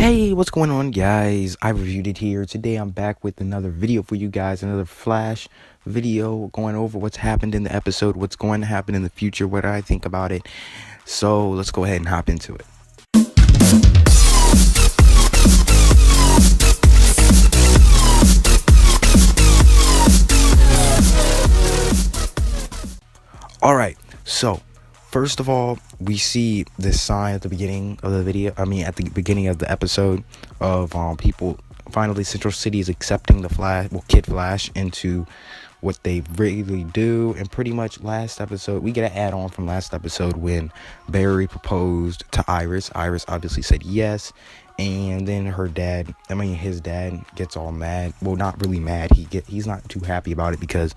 Hey, what's going on, guys? I reviewed it here. Today I'm back with another video for you guys, another flash video going over what's happened in the episode, what's going to happen in the future, what I think about it. So let's go ahead and hop into it. All right, so first of all, we see this sign at the beginning of the video. At the beginning of the episode of people finally Central City is accepting the Kid Flash into what they really do. And pretty much last episode, we get an add-on from last episode when Barry proposed to Iris. Iris obviously said yes, and then his dad gets all mad. Well, not really mad. He's not too happy about it because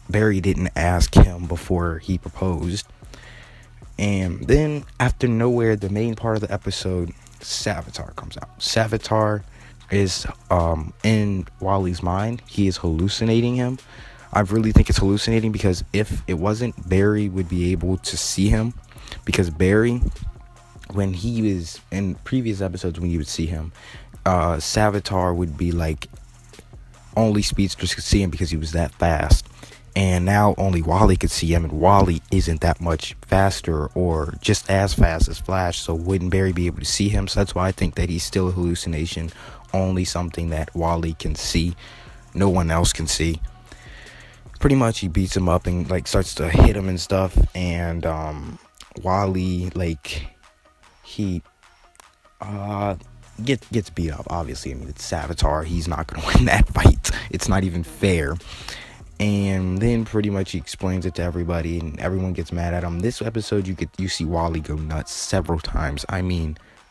Barry didn't ask him before he proposed. And then after nowhere, the main part of the episode, Savitar comes out. Savitar is in Wally's mind. He is hallucinating him. I really think it's hallucinating because if it wasn't, Barry would be able to see him, because Barry, when he was in previous episodes, when you would see him, Savitar would be like, only speedsters could see him because he was that fast. And now only Wally could see him, and Wally isn't that much faster or just as fast as Flash, so wouldn't Barry be able to see him? So that's why I think that he's still a hallucination, only something that Wally can see, no one else can see. Pretty much he beats him up and starts to hit him and stuff, and Wally gets beat up. Obviously, it's Savitar. He's not going to win that fight. It's not even fair. And then pretty much he explains it to everybody, and everyone gets mad at him. This episode, you see Wally go nuts several times.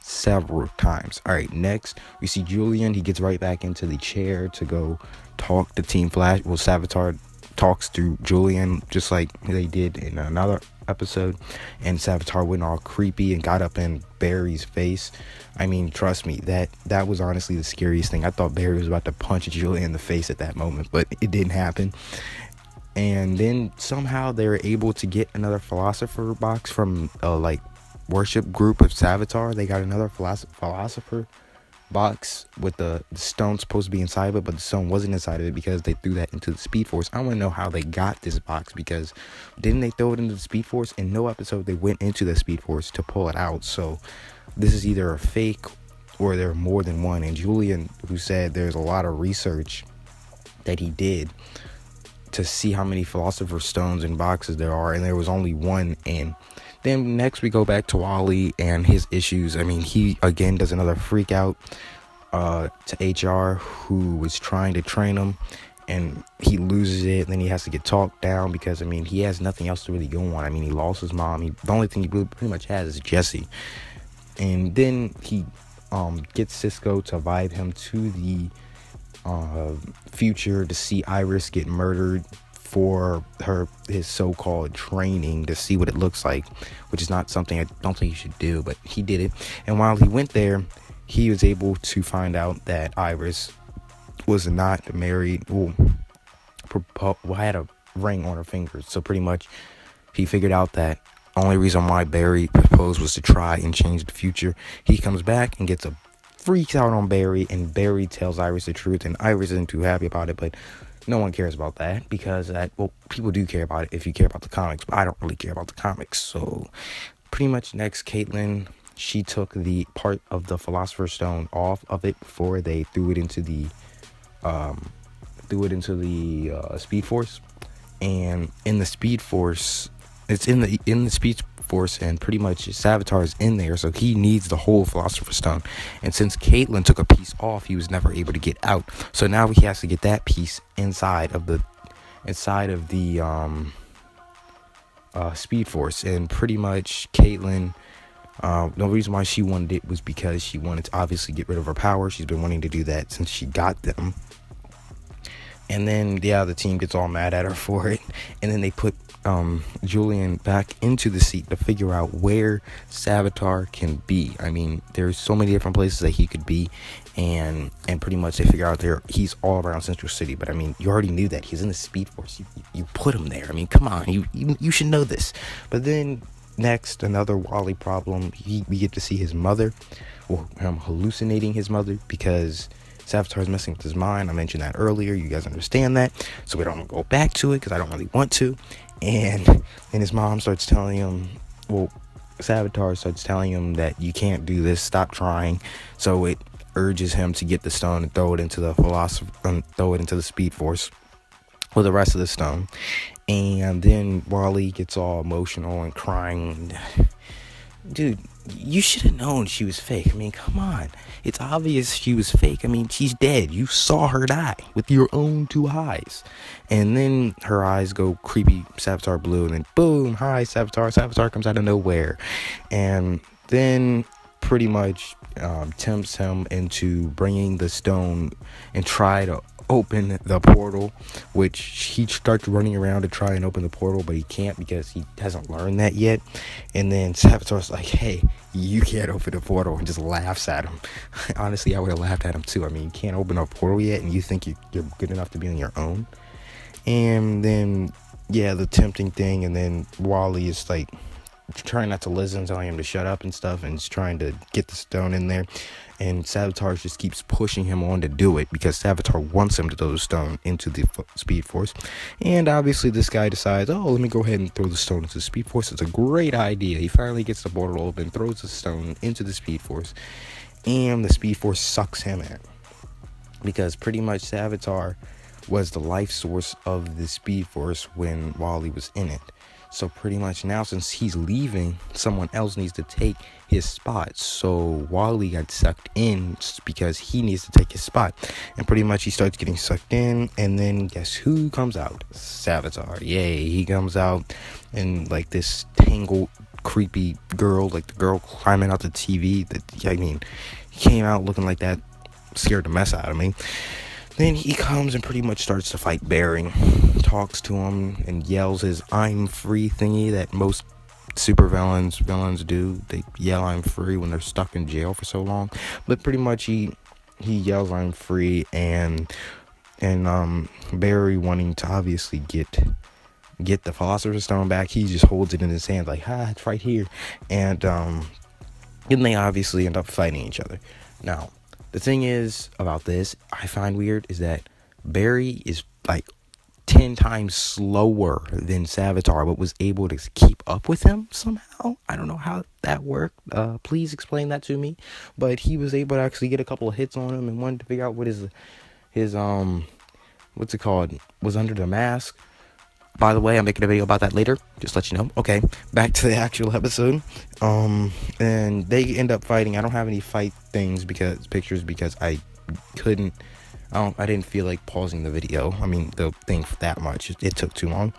Several times. All right, next we see Julian. He gets right back into the chair to go talk to Team Flash. Well, Savitar talks to Julian just like they did in another episode, and Savitar went all creepy and got up in Barry's face. Trust me, that was honestly the scariest thing. I thought Barry was about to punch Julian in the face at that moment, but it didn't happen. And then somehow they were able to get another philosopher box from worship group of Savitar. They got another philosopher box with the stone supposed to be inside of it, but the stone wasn't inside of it because they threw that into the Speed Force. I want to know how they got this box, because didn't they throw it into the Speed Force? In no episode they went into the Speed Force to pull it out. So this is either a fake or there are more than one. And Julian, who said there's a lot of research that he did to see how many Philosopher's Stones and boxes there are, and there was only one. And then next we go back to Wally and his issues. He again does another freak out to HR, who was trying to train him, and he loses it. And then he has to get talked down because he has nothing else to really go on. He lost his mom. The only thing he pretty much has is Jesse. And then he gets Cisco to vibe him to the future to see Iris get murdered for his so-called training, to see what it looks like, which is not something I don't think he should do, but he did it. And while he went there, he was able to find out that Iris was not married, had a ring on her finger. So pretty much he figured out that only reason why Barry proposed was to try and change the future. He comes back and freaks out on Barry, and Barry tells Iris the truth, and Iris isn't too happy about it, but no one cares about that, because people do care about it if you care about the comics, but I don't really care about the comics. So pretty much next, Caitlin, she took the part of the Philosopher's Stone off of it before they threw it into the Speed Force. And in the Speed Force, it's in the Speed Force, and pretty much Savitar is in there, so he needs the whole Philosopher's Stone. And since Caitlin took a piece off, he was never able to get out. So now he has to get that piece inside of the Speed Force. And pretty much Caitlin, the reason why she wanted it was because she wanted to obviously get rid of her power. She's been wanting to do that since she got them. And then the team gets all mad at her for it, and then they put Julian back into the seat to figure out where Savitar can be. There's so many different places that he could be, and pretty much they figure out he's all around Central City. But you already knew that he's in the Speed Force. You put him there. Come on, you should know this. But then Next, another Wally problem. We get to see his mother, or him hallucinating his mother, because Savitar's messing with his mind. I mentioned that earlier. You guys understand that, so we don't go back to it because I don't really want to. And then his mom starts telling him, Savitar starts telling him that you can't do this. Stop trying. So it urges him to get the stone and throw it into the Speed Force with the rest of the stone. And then Wally gets all emotional and crying. Dude, you should have known she was fake. I mean, come on. It's obvious she was fake. I mean, she's dead. You saw her die with your own 2 eyes. And then her eyes go creepy Savitar blue. And then boom, hi Savitar. Savitar comes out of nowhere. And then pretty much tempts him into bringing the stone and try to open the portal, which he starts running around to try and open the portal, but he can't because he hasn't learned that yet. And then Savitar's like, hey, you can't open the portal, and just laughs at him. Honestly, I would have laughed at him too. I mean, you can't open a portal yet, and you think you're good enough to be on your own. And then, yeah, the tempting thing, and then Wally is like trying not to listen, telling him to shut up and stuff, and just trying to get the stone in there. And Savitar just keeps pushing him on to do it because Savitar wants him to throw the stone into the Speed Force. And obviously this guy decides, let me go ahead and throw the stone into the Speed Force. It's a great idea. He finally gets the portal open, throws the stone into the Speed Force, and the Speed Force sucks him in. Because pretty much Savitar was the life source of the Speed Force when Wally was in it. So pretty much now, since he's leaving, someone else needs to take his spot. So Wally got sucked in because he needs to take his spot. And pretty much he starts getting sucked in. And then guess who comes out? Savitar. Yay, he comes out in like this tangled, creepy girl. Like the girl climbing out the TV. He came out looking like that. Scared the mess out of me. Then he comes and pretty much starts to fight Barry, talks to him and yells his "I'm free" thingy that most villains do. They yell "I'm free" when they're stuck in jail for so long. But pretty much he yells "I'm free" and Barry, wanting to obviously get the Philosopher's Stone back, he just holds it in his hand like, it's right here. And then they obviously end up fighting each other. Now, the thing is about this, I find weird, is that Barry is like 10 times slower than Savitar, but was able to keep up with him somehow. I don't know how that worked. Please explain that to me. But he was able to actually get a couple of hits on him and wanted to figure out what his what's it called, was under the mask. By the way, I'm making a video about that later, just let you know. Okay, back to the actual episode. And they end up fighting. I don't have any fight pictures because I didn't feel like pausing the video. The thing that much. It took too long.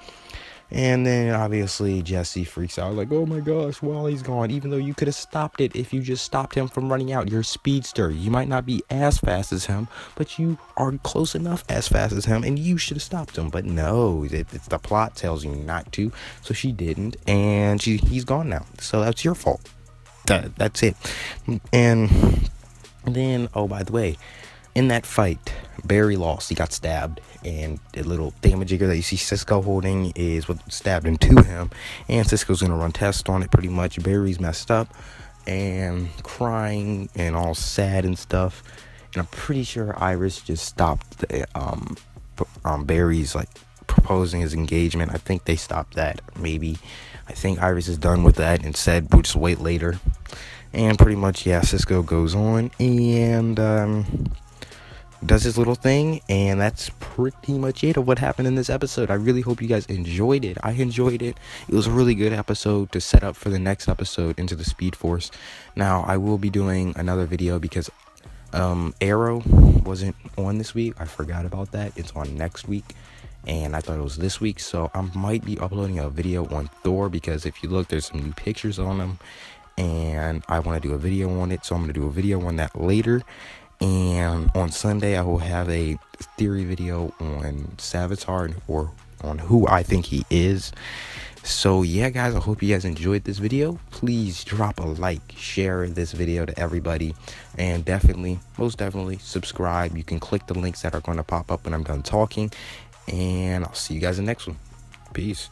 And then obviously Jesse freaks out like, oh my gosh, Wally's gone. Even though you could have stopped it if you just stopped him from running out. You're a speedster. You might not be as fast as him, but you are close enough as fast as him, and you should have stopped him. But no, it's the plot tells you not to, so she didn't, and he's gone now. So that's your fault. That's it. And then, oh, by the way, in that fight, Barry lost. He got stabbed, and the little thingamajigger that you see Cisco holding is what stabbed into him, and Cisco's gonna run tests on it pretty much. Barry's messed up and crying and all sad and stuff, and I'm pretty sure Iris just stopped Barry's like proposing his engagement. I think they stopped that. Maybe I think Iris is done with that and said we'll just wait later. And pretty much, yeah, Cisco goes on and does his little thing, and that's pretty much it of what happened in this episode. I really hope you guys enjoyed it. I enjoyed it. It was a really good episode to set up for the next episode, Into the Speed Force. Now, I will be doing another video because Arrow wasn't on this week. I forgot about that. It's on next week, and I thought it was this week, so I might be uploading a video on Thor, because if you look, there's some new pictures on him, and I want to do a video on it, so I'm going to do a video on that later. And on Sunday, I will have a theory video on Savitar, or on who I think he is. So yeah, guys, I hope you guys enjoyed this video. Please drop a like, share this video to everybody, and most definitely subscribe. You can click the links that are going to pop up when I'm done talking, and I'll see you guys in the next one. Peace.